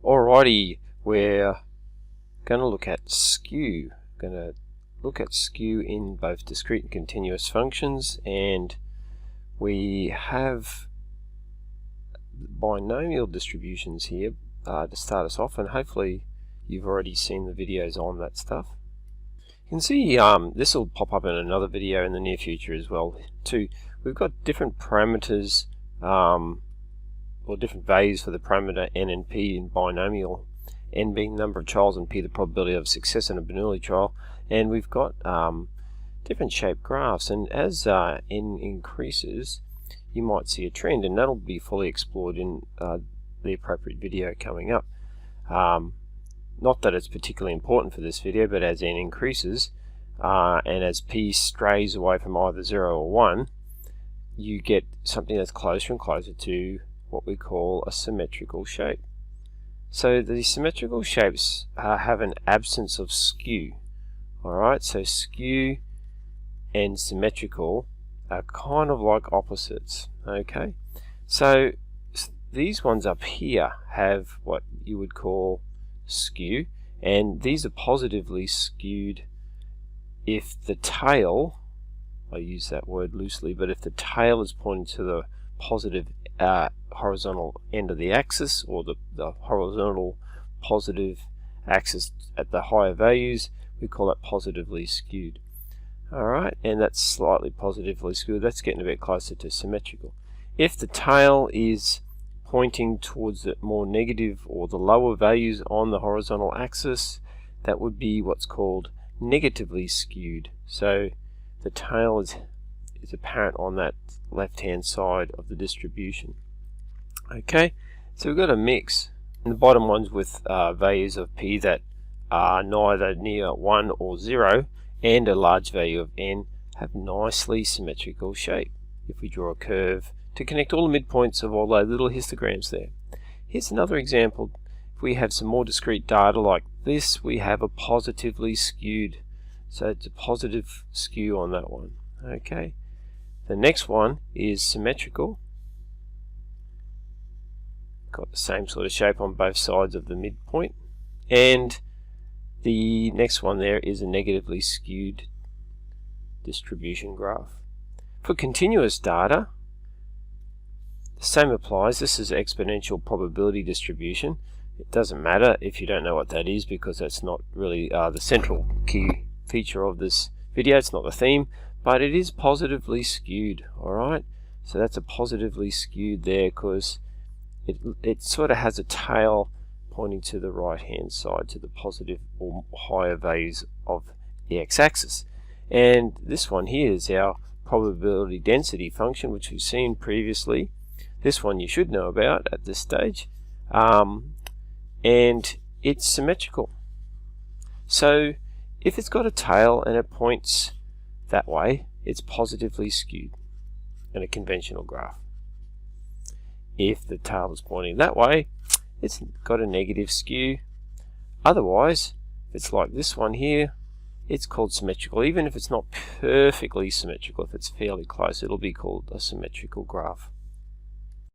Alrighty, we're going to look at skew. Going to look at skew in both discrete and continuous functions, and we have binomial distributions here to start us off, and hopefully you've already seen the videos on that stuff. You can see this will pop up in another video in the near future as well too. We've got different parameters or different values for the parameter n and p in binomial, n being the number of trials and p the probability of success in a Bernoulli trial, and we've got different shaped graphs, and as n increases you might see a trend, and that'll be fully explored in the appropriate video coming up. Not that it's particularly important for this video, but as n increases and as p strays away from either 0 or 1, you get something that's closer and closer to what we call a symmetrical shape. So the symmetrical shapes have an absence of skew. Alright, so skew and symmetrical are kind of like opposites. Okay, so these ones up here have what you would call skew, and these are positively skewed if the tail, I use that word loosely, but if the tail is pointing to the positive horizontal end of the axis, or the horizontal positive axis at the higher values, we call that positively skewed. Alright, and that's slightly positively skewed. That's getting a bit closer to symmetrical. If the tail is pointing towards the more negative or the lower values on the horizontal axis, that would be what's called negatively skewed. So the tail is apparent on that left hand side of the distribution. Okay, so we've got a mix, and the bottom ones with values of p that are neither near 1 or 0 and a large value of n have nicely symmetrical shape. If we draw a curve to connect all the midpoints of all those little histograms there. Here's another example. If we have some more discrete data like this, we have a positively skewed, so it's a positive skew on that one. Okay, the next one is symmetrical. Got the same sort of shape on both sides of the midpoint, and the next one there is a negatively skewed distribution graph. For continuous data, the same applies. This is exponential probability distribution. It doesn't matter if you don't know what that is, because that's not really the central key feature of this video. It's not the theme, but it is positively skewed. Alright, so that's a positively skewed there because it sort of has a tail pointing to the right hand side, to the positive or higher values of the x-axis. And this one here is our probability density function, which we've seen previously. This one you should know about at this stage, and it's symmetrical. So if it's got a tail and it points that way, it's positively skewed in a conventional graph. If the tail is pointing that way, it's got a negative skew. Otherwise, if it's like this one here, it's called symmetrical. Even if it's not perfectly symmetrical, if it's fairly close, it'll be called a symmetrical graph.